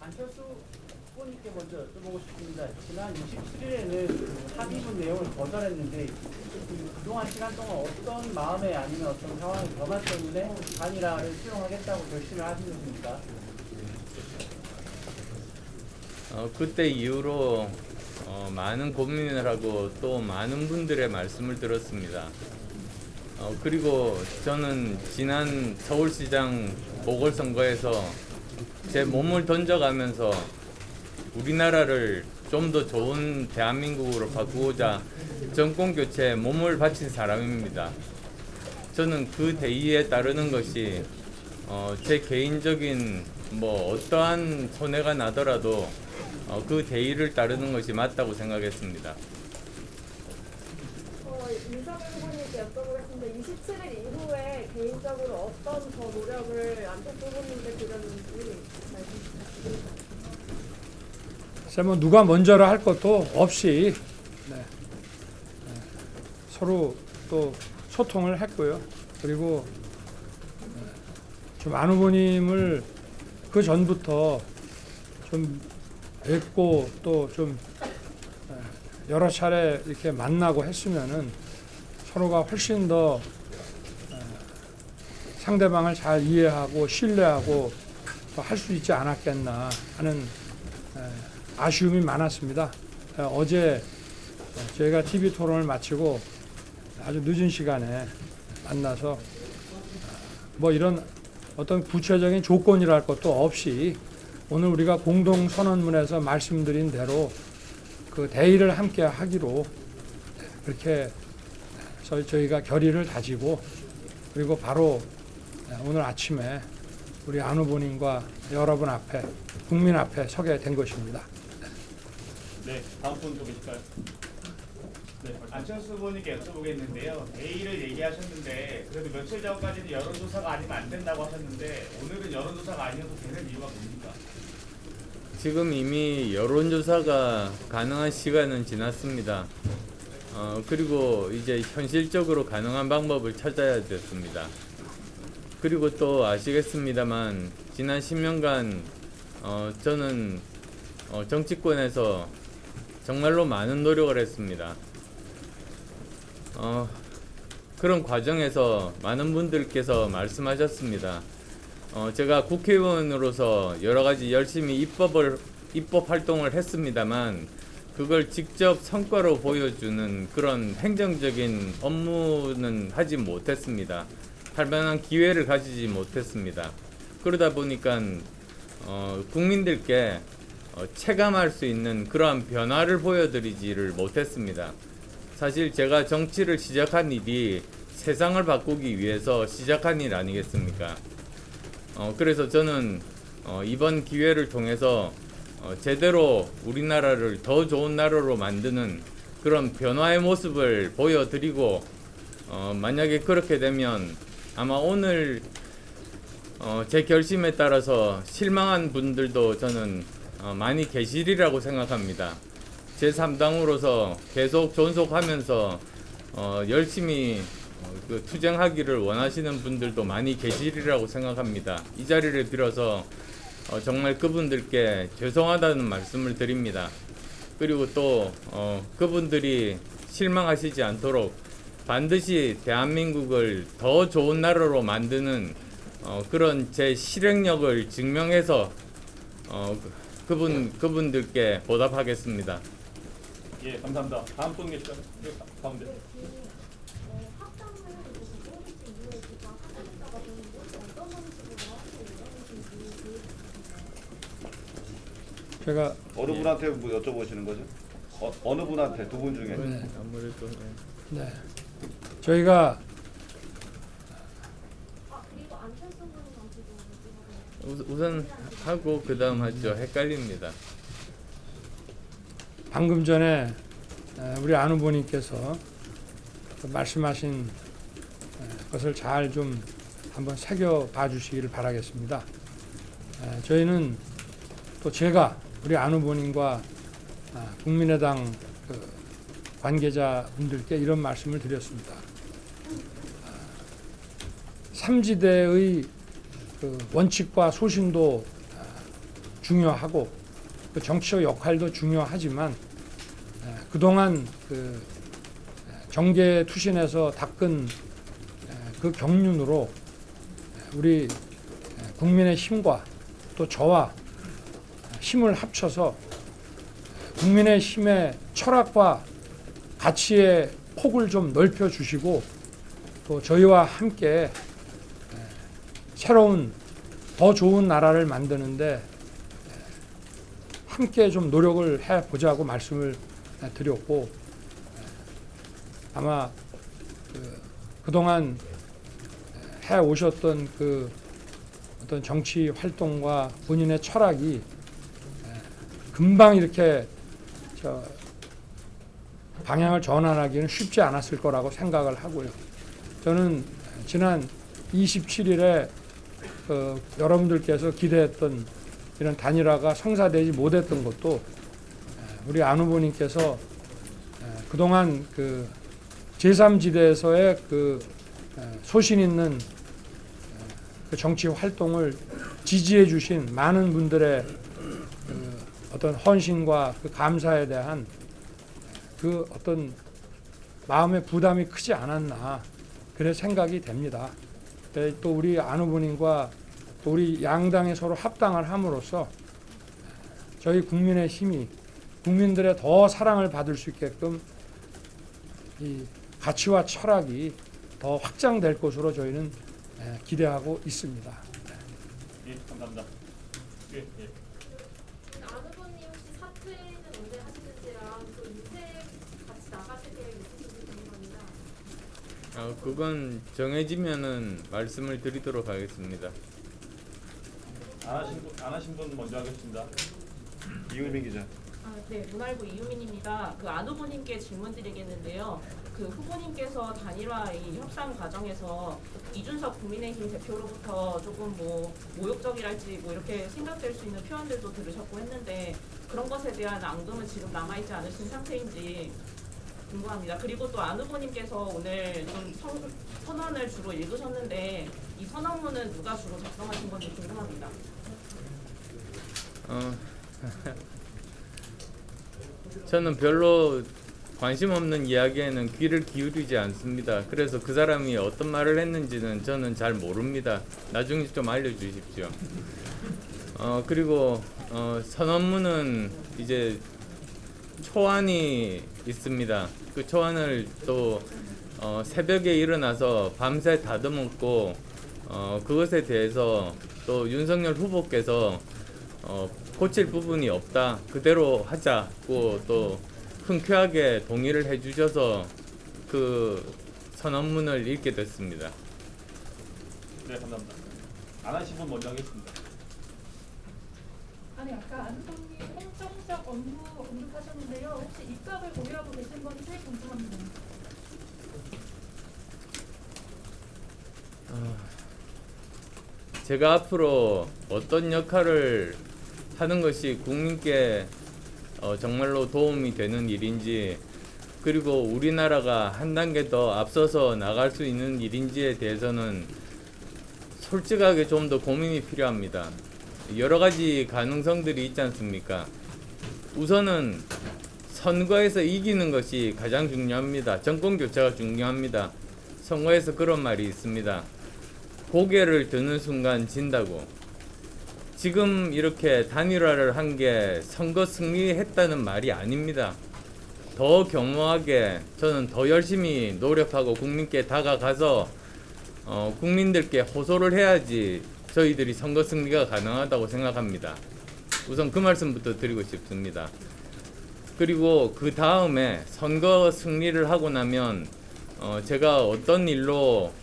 안철수 후보님께 먼저 여쭤보고 싶습니다. 지난 27일에는 그 합의문 내용을 거절했는데 그동안 시간 동안 어떤 마음에 아니면 어떤 상황의 변화 때문에 단일화를 수용하겠다고 결심을 하신 것입니까? 그때 이후로 많은 고민을 하고 또 많은 분들의 말씀을 들었습니다. 그리고 저는 지난 서울시장 보궐선거에서 제 몸을 던져가면서 우리나라를 좀 더 좋은 대한민국으로 바꾸고자 정권 교체에 몸을 바친 사람입니다. 저는 그 대의에 따르는 것이 제 개인적인 어떠한 손해가 나더라도 그 대의를 따르는 것이 맞다고 생각했습니다. 윤석열 후보님께 여쭤보겠습니다. 27일 이후에 개인적으로 어떤 더 노력을 안철수 후보님께 드렸는지 말씀 부탁드립니다. 뭐 누가 먼저라 할 것도 없이 서로 또 소통을 했고요. 그리고 좀 안 후보님을 그 전부터 좀 뵙고 또 좀 여러 차례 이렇게 만나고 했으면은 서로가 훨씬 더 상대방을 잘 이해하고 신뢰하고 할 수 있지 않았겠나 하는 아쉬움이 많았습니다. 어제 저희가 TV 토론을 마치고 아주 늦은 시간에 만나서 이런 어떤 구체적인 조건이라 할 것도 없이 오늘 우리가 공동선언문에서 말씀드린 대로 그 대의를 함께 하기로 그렇게 저희가 결의를 다지고 그리고 바로 오늘 아침에 우리 안 후보님과 여러분 앞에 국민 앞에 서게 된 것입니다. 네, 다음 분 또 계실까요? 네, 안철수 후보님께 여쭤보겠는데요. 대의를 얘기하셨는데 그래도 며칠 전까지는 여론조사가 아니면 안 된다고 하셨는데 오늘은 여론조사가 아니어도 되는 이유가 뭡니까? 지금 이미 여론조사가 가능한 시간은 지났습니다. 그리고 이제 현실적으로 가능한 방법을 찾아야 됐습니다. 그리고 또 아시겠습니다만 지난 10년간 저는 정치권에서 정말로 많은 노력을 했습니다. 그런 과정에서 많은 분들께서 말씀하셨습니다. 제가 국회의원으로서 여러 가지 열심히 입법 활동을 했습니다만 그걸 직접 성과로 보여주는 그런 행정적인 업무는 하지 못했습니다. 할 만한 기회를 가지지 못했습니다. 그러다 보니까 국민들께 체감할 수 있는 그러한 변화를 보여드리지를 못했습니다. 사실 제가 정치를 시작한 일이 세상을 바꾸기 위해서 시작한 일 아니겠습니까? 그래서 저는 이번 기회를 통해서 제대로 우리나라를 더 좋은 나라로 만드는 그런 변화의 모습을 보여드리고 만약에 그렇게 되면 아마 오늘 제 결심에 따라서 실망한 분들도 저는 많이 계시리라고 생각합니다. 제3당으로서 계속 존속하면서 열심히 투쟁하기를 원하시는 분들도 많이 계시리라고 생각합니다. 이 자리를 빌어서 정말 그분들께 죄송하다는 말씀을 드립니다. 그리고 또 그분들이 실망하시지 않도록 반드시 대한민국을 더 좋은 나라로 만드는 그런 제 실행력을 증명해서 그분들께 보답하겠습니다. 예, 감사합니다. 다음 분 계실까요? 예, 가운데. 확장을 공식 이후에 기자 하겠다가 되는 것이 어떤 방식으로 하시는 예정이신지 제가 어느 분한테 뭐 여쭤보시는 거죠? 어느 분한테 두 분 중에? 네. 아무래도 네. 저희가 그리고 안철수 후보님 우선 하고 그 다음 하죠. 헷갈립니다. 방금 전에 우리 안 후보님께서 말씀하신 것을 잘 좀 한번 새겨봐 주시기를 바라겠습니다. 저희는 또 제가 우리 안 후보님과 국민의당 관계자분들께 이런 말씀을 드렸습니다. 삼지대의 그 원칙과 소신도 중요하고 그 정치적 역할도 중요하지만 그동안 그 정계 투신에서 닦은 그 경륜으로 우리 국민의 힘과 또 저와 힘을 합쳐서 국민의 힘의 철학과 가치의 폭을 좀 넓혀 주시고 또 저희와 함께 새로운 더 좋은 나라를 만드는데 함께 좀 노력을 해보자고 말씀을 드렸고 아마 그동안 해오셨던 그 어떤 정치 활동과 본인의 철학이 금방 이렇게 방향을 전환하기는 쉽지 않았을 거라고 생각을 하고요. 저는 지난 27일에 여러분들께서 기대했던 이런 단일화가 성사되지 못했던 것도 우리 안 후보님께서 그동안 그 제3지대에서의 그 소신 있는 그 정치 활동을 지지해 주신 많은 분들의 그 어떤 헌신과 그 감사에 대한 그 어떤 마음의 부담이 크지 않았나 그래 생각이 됩니다. 또 우리 안 후보님과 또 우리 양당이 서로 합당을 함으로써 저희 국민의 힘이 국민들의 더 사랑을 받을 수 있게끔 이 가치와 철학이 더 확장될 것으로 저희는 기대하고 있습니다. 예, 감사합니다. 예, 예. 안 후보님 혹시 사퇴는 언제 하시는지랑 또 인생 같이 나가실 계획 있으신지 궁금합니다. 그건 정해지면은 말씀을 드리도록 하겠습니다. 안 하신 분 먼저 하겠습니다. 이우민 기자. 네, 문화일보 이유민입니다. 그 안 후보님께 질문드리겠는데요. 그 후보님께서 단일화 이 협상 과정에서 이준석 국민의힘 대표로부터 조금 뭐 모욕적이랄지 뭐 이렇게 생각될 수 있는 표현들도 들으셨고 했는데 그런 것에 대한 앙금은 지금 남아있지 않으신 상태인지 궁금합니다. 그리고 또 안 후보님께서 오늘 좀 선언을 주로 읽으셨는데 이 선언문은 누가 주로 작성하신 건지 궁금합니다. 저는 별로 관심 없는 이야기에는 귀를 기울이지 않습니다. 그래서 그 사람이 어떤 말을 했는지는 저는 잘 모릅니다. 나중에 좀 알려주십시오. 그리고 선언문은 이제 초안이 있습니다. 그 초안을 또 새벽에 일어나서 밤새 다듬었고 그것에 대해서 또 윤석열 후보께서 고칠 부분이 없다. 그대로 하자고 또 흔쾌하게 동의를 해주셔서 그 선언문을 읽게 됐습니다. 네, 감사합니다. 안 하신 분 먼저 하겠습니다. 아니 아까 안 후보님 행정적 업무 언급하셨는데요. 혹시 입각을 고려하고 계신 건지 궁금합니다. 제가 앞으로 어떤 역할을 하는 것이 국민께 정말로 도움이 되는 일인지 그리고 우리나라가 한 단계 더 앞서서 나갈 수 있는 일인지에 대해서는 솔직하게 좀 더 고민이 필요합니다. 여러 가지 가능성들이 있지 않습니까? 우선은 선거에서 이기는 것이 가장 중요합니다. 정권 교체가 중요합니다. 선거에서 그런 말이 있습니다. 고개를 드는 순간 진다고. 지금 이렇게 단일화를 한 게 선거 승리했다는 말이 아닙니다. 더 겸허하게 저는 더 열심히 노력하고 국민께 다가가서 국민들께 호소를 해야지 저희들이 선거 승리가 가능하다고 생각합니다. 우선 그 말씀부터 드리고 싶습니다. 그리고 그 다음에 선거 승리를 하고 나면 제가 어떤 일로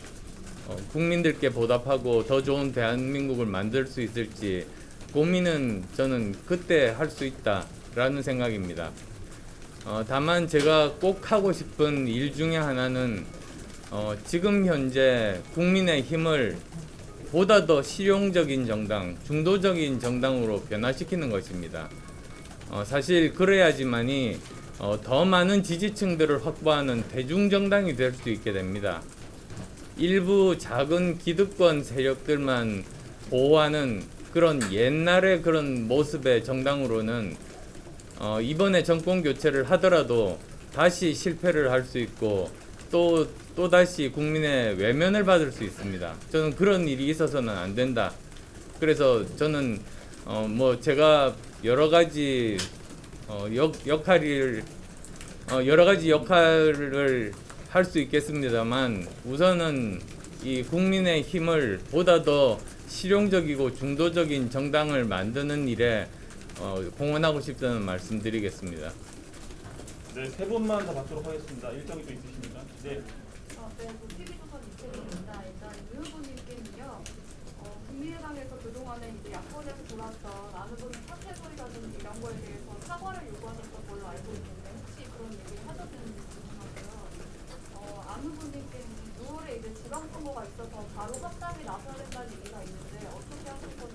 국민들께 보답하고 더 좋은 대한민국을 만들 수 있을지 고민은 저는 그때 할 수 있다라는 생각입니다. 다만 제가 꼭 하고 싶은 일 중에 하나는 지금 현재 국민의힘을 보다 더 실용적인 정당, 중도적인 정당으로 변화시키는 것입니다. 사실 그래야지만이 더 많은 지지층들을 확보하는 대중정당이 될 수 있게 됩니다. 일부 작은 기득권 세력들만 보호하는 그런 옛날의 그런 모습의 정당으로는 이번에 정권 교체를 하더라도 다시 실패를 할 수 있고 또 다시 국민의 외면을 받을 수 있습니다. 저는 그런 일이 있어서는 안 된다. 그래서 저는 뭐 제가 여러 가지 역할을 할 수 있겠습니다만 우선은 이 국민의 힘을 보다 더 실용적이고 중도적인 정당을 만드는 일에 공헌하고 싶다는 말씀드리겠습니다. 네, 세 분만 더 받도록 하겠습니다. 일정이 또 있으십니까? 네. 네, TV조선 이채입니다. 일단 유 후보님께는요, 국민의당에서 그동안에 이제 야권에서 돌았던 아누보님 사퇴설이라든지 이런 거에 대해서 사과를 요구하셨던 걸로 알고 있는데 혹시 그런 얘기를 하셨는지 궁금하고요. 아누보님께는 6월에 이제 지방선거가 있어서 바로 합당에 나서야 된다는 얘기가 있는데 어떻게 하실 건지.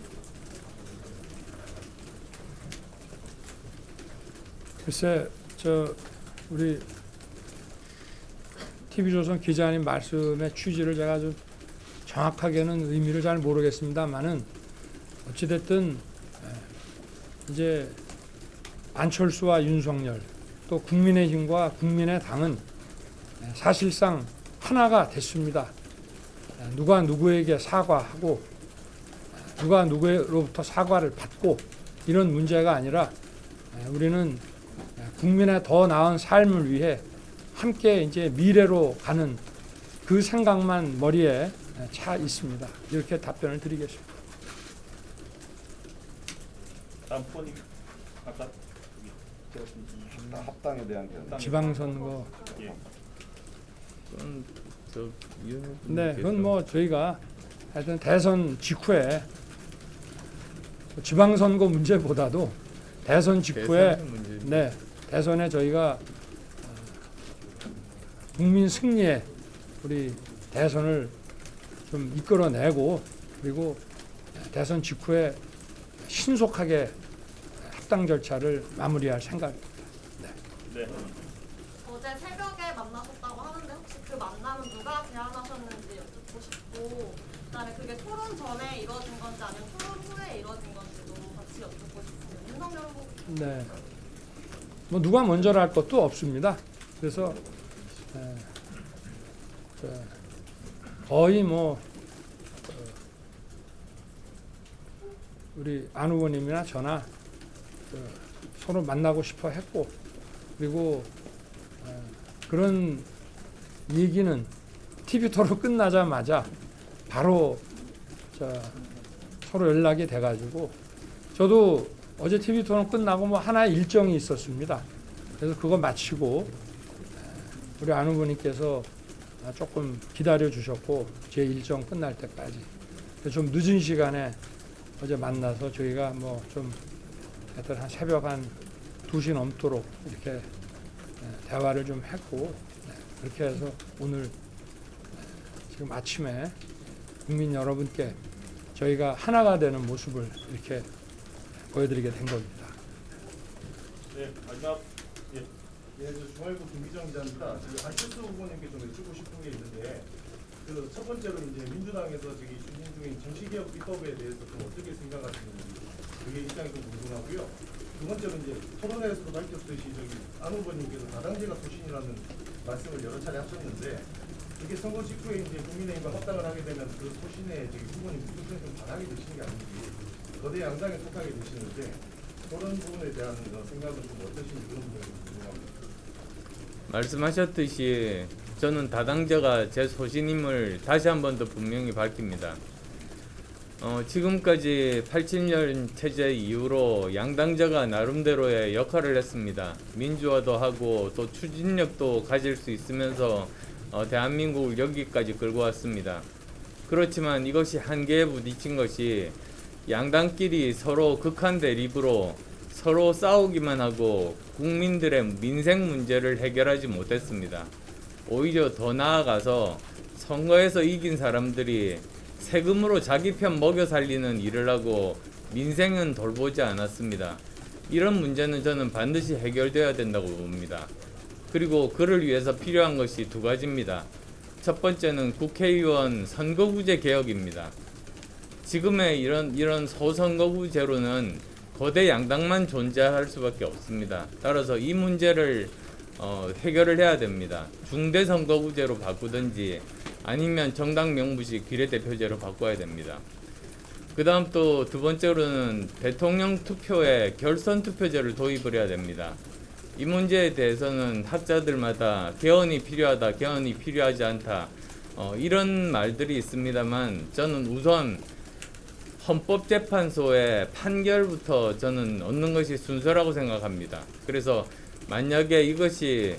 글쎄, 우리 TV조선 기자님 말씀의 취지를 제가 좀 정확하게는 의미를 잘 모르겠습니다만은 어찌됐든 이제 안철수와 윤석열 또 국민의힘과 국민의당은 사실상 하나가 됐습니다. 누가 누구에게 사과하고 누가 누구로부터 사과를 받고 이런 문제가 아니라 우리는 국민의 더 나은 삶을 위해 함께 이제 미래로 가는 그 생각만 머리에 차 있습니다. 이렇게 답변을 드리겠습니다. 다음 후보님 아까 제가 합당에 대한 견해. 지방선거. 예. 네, 그건 뭐 저희가 하여튼 대선 직후에 지방선거 문제보다도 대선 직후에 네, 대선에 저희가 국민 승리에 우리 대선을 좀 이끌어내고 그리고 대선 직후에 신속하게 합당 절차를 마무리할 생각입니다. 네. 어제 새벽에 만나셨다고 하는데 혹시 그 만남은 누가 제안하셨는지 여쭙고 싶고 그다음에 그게 토론 전에 이루어진 건지 아니면 토론 후에 이루어진 건지도 같이 여쭙고 싶습니다. 윤석열 후보. 네. 뭐 누가 먼저를 할 것도 없습니다. 그래서 거의 뭐 우리 안 후보님이나 저나 서로 만나고 싶어 했고 그리고 그런 얘기는 TV 토론 끝나자마자 바로 서로 연락이 돼가지고 저도 어제 TV 토론 끝나고 뭐 하나의 일정이 있었습니다. 그래서 그거 마치고 우리 안 후보님께서 조금 기다려 주셨고 제 일정 끝날 때까지 좀 늦은 시간에 어제 만나서 저희가 뭐 좀 하여튼 한 새벽 한 2시 넘도록 이렇게 대화를 좀 했고 그렇게 해서 오늘 지금 아침에 국민 여러분께 저희가 하나가 되는 모습을 이렇게 보여드리게 된 겁니다. 네, 마지막 예. 예, 저 중앙일보 김기정 기자입니다. 지금 안철수 후보님께 좀 여쭙고 싶은 게 있는데, 그 첫 번째로 이제 민주당에서 저기 추진 중인 정치개혁 입법에 대해서 좀 어떻게 생각하시는지 그게 입장이 좀 궁금하고요. 두 번째로 이제 토론회에서도 밝혔듯이 저기 안 후보님께서 다당제가 소신이라는 말씀을 여러 차례 하셨는데, 이게 선거 직후에 이제 국민의힘과 합당을 하게 되면 그 소신에 저기 후보님 무슨 좀 반하게 되시는 게 아닌지 거대 양당에 속하게 되시는데 그런 부분에 대한 생각은 좀 어떠신지 그런 부분이 궁금합니다. 말씀하셨듯이 저는 다당제가 제 소신임을 다시 한 번 더 분명히 밝힙니다. 지금까지 87년 체제 이후로 양당제가 나름대로의 역할을 했습니다. 민주화도 하고 또 추진력도 가질 수 있으면서 대한민국을 여기까지 끌고 왔습니다. 그렇지만 이것이 한계에 부딪힌 것이 양당끼리 서로 극한 대립으로 서로 싸우기만 하고 국민들의 민생 문제를 해결하지 못했습니다. 오히려 더 나아가서 선거에서 이긴 사람들이 세금으로 자기 편 먹여 살리는 일을 하고 민생은 돌보지 않았습니다. 이런 문제는 저는 반드시 해결돼야 된다고 봅니다. 그리고 그를 위해서 필요한 것이 두 가지입니다. 첫 번째는 국회의원 선거구제 개혁입니다. 지금의 이런 소선거구제로는 거대 양당만 존재할 수밖에 없습니다. 따라서 이 문제를 해결을 해야 됩니다. 중대선거구제로 바꾸든지 아니면 정당 명부식 비례대표제로 바꿔야 됩니다. 그 다음 또 두 번째로는 대통령 투표에 결선 투표제를 도입을 해야 됩니다. 이 문제에 대해서는 학자들마다 개헌이 필요하다, 개헌이 필요하지 않다 이런 말들이 있습니다만 저는 우선 헌법재판소의 판결부터 저는 얻는 것이 순서라고 생각합니다. 그래서 만약에 이것이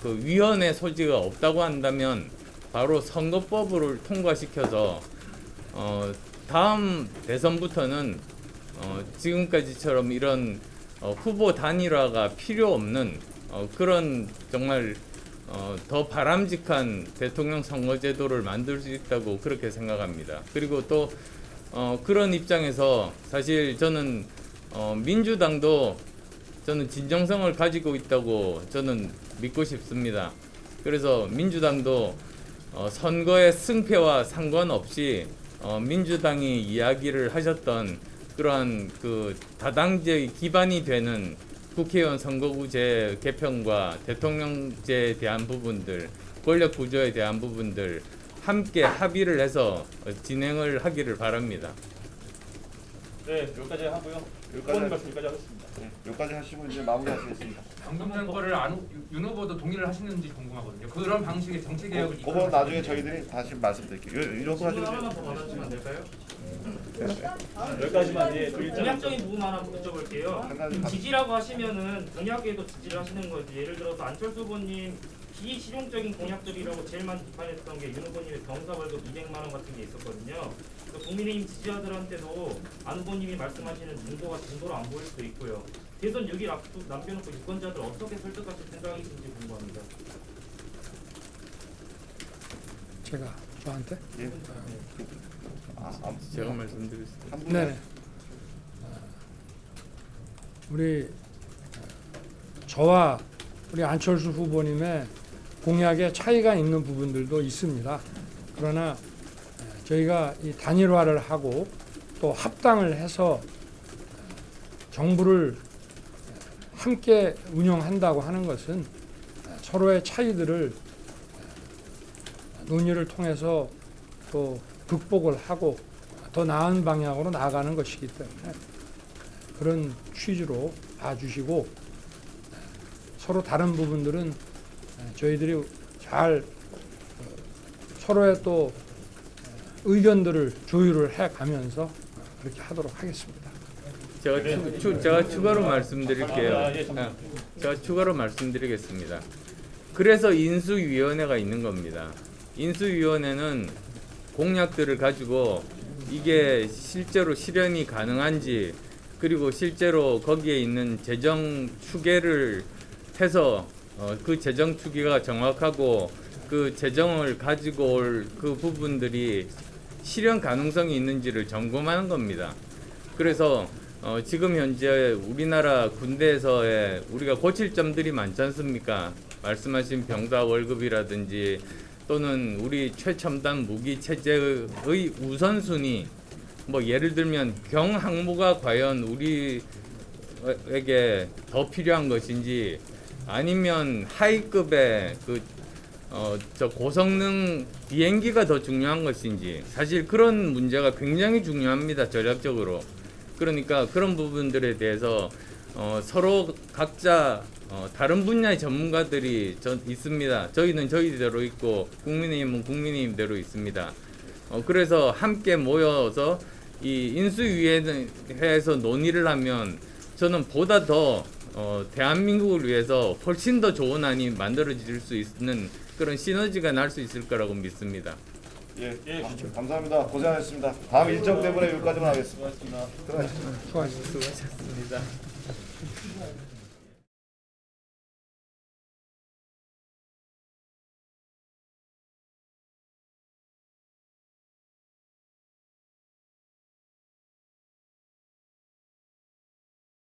그 위헌의 소지가 없다고 한다면 바로 선거법을 통과시켜서 다음 대선부터는 지금까지처럼 이런 후보 단일화가 필요 없는 그런 정말 더 바람직한 대통령 선거제도를 만들 수 있다고 그렇게 생각합니다. 그리고 또 그런 입장에서 사실 저는 민주당도 저는 진정성을 가지고 있다고 저는 믿고 싶습니다. 그래서 민주당도 선거의 승패와 상관없이 민주당이 이야기를 하셨던 그러한 그 다당제의 기반이 되는 국회의원 선거구제 개편과 대통령제에 대한 부분들, 권력 구조에 대한 부분들 함께 합의를 해서 진행을 하기를 바랍니다. 네, 여기까지 하고요. 여기까지 말씀까지 하겠습니다. 네, 여기까지 하시고 이제 마무리하시겠습니다. 방금 전 거를 윤 후보도 동의를 하시는지 궁금하거든요. 그런 방식의 정치 개혁을 그거 나중에 저희들이 다시 말씀드릴게요. 이 정도 하시면 하나만 더 받아주시면 안 될까요? 여기까지만 예, 공약적인 부분 하나 여쭤볼게요. 지지라고 하시면은 공약에도 지지를 하시는 거지. 예를 들어서 안철수 후보님 비실용적인 공약들이라고 제일 많이 비판했던 게 윤 후보님의 병사 월급 200만 원 같은 게 있었거든요. 국민의힘 지지자들한테도 안 후보님이 말씀하시는 중도가 중도로 안 보일 수도 있고요. 대선 6일 앞두고 남겨놓고 유권자들 어떻게 설득하실 생각이신지 궁금합니다. 제가 저한테? 예. 제가 말씀드리겠습니다. 네. 우리 저와 우리 안철수 후보님의 공약에 차이가 있는 부분들도 있습니다. 그러나 저희가 이 단일화를 하고 또 합당을 해서 정부를 함께 운영한다고 하는 것은 서로의 차이들을 논의를 통해서 또 극복을 하고 더 나은 방향으로 나아가는 것이기 때문에 그런 취지로 봐주시고 서로 다른 부분들은 저희들이 잘 서로의 또 의견들을 조율을 해가면서 그렇게 하도록 하겠습니다. 제가 추가로 말씀드릴게요. 제가 추가로 말씀드리겠습니다. 그래서 인수위원회가 있는 겁니다. 인수위원회는 공약들을 가지고 이게 실제로 실현이 가능한지 그리고 실제로 거기에 있는 재정 추계를 해서 그 재정 추계가 정확하고 그 재정을 가지고 올 그 부분들이 실현 가능성이 있는지를 점검하는 겁니다. 그래서 지금 현재 우리나라 군대에서의 우리가 고칠 점들이 많지 않습니까? 말씀하신 병사 월급이라든지 또는 우리 최첨단 무기 체제의 우선순위 뭐 예를 들면 경항모가 과연 우리에게 더 필요한 것인지 아니면 하이급의 저 고성능 비행기가 더 중요한 것인지 사실 그런 문제가 굉장히 중요합니다. 전략적으로. 그러니까 그런 부분들에 대해서 서로 각자 다른 분야의 전문가들이 있습니다. 저희는 저희대로 있고 국민의힘은 국민의힘대로 있습니다. 그래서 함께 모여서 이 인수위원회에서 논의를 하면 저는 보다 더 대한민국을 위해서 훨씬 더 좋은 안이 만들어질 수 있는 그런 시너지가 날 수 있을 거라고 믿습니다. 예, 감사합니다. 고생하셨습니다. 다음 일정 때문에 여기까지만 하겠습니다. 수고하셨습니다. 수고하셨습니다.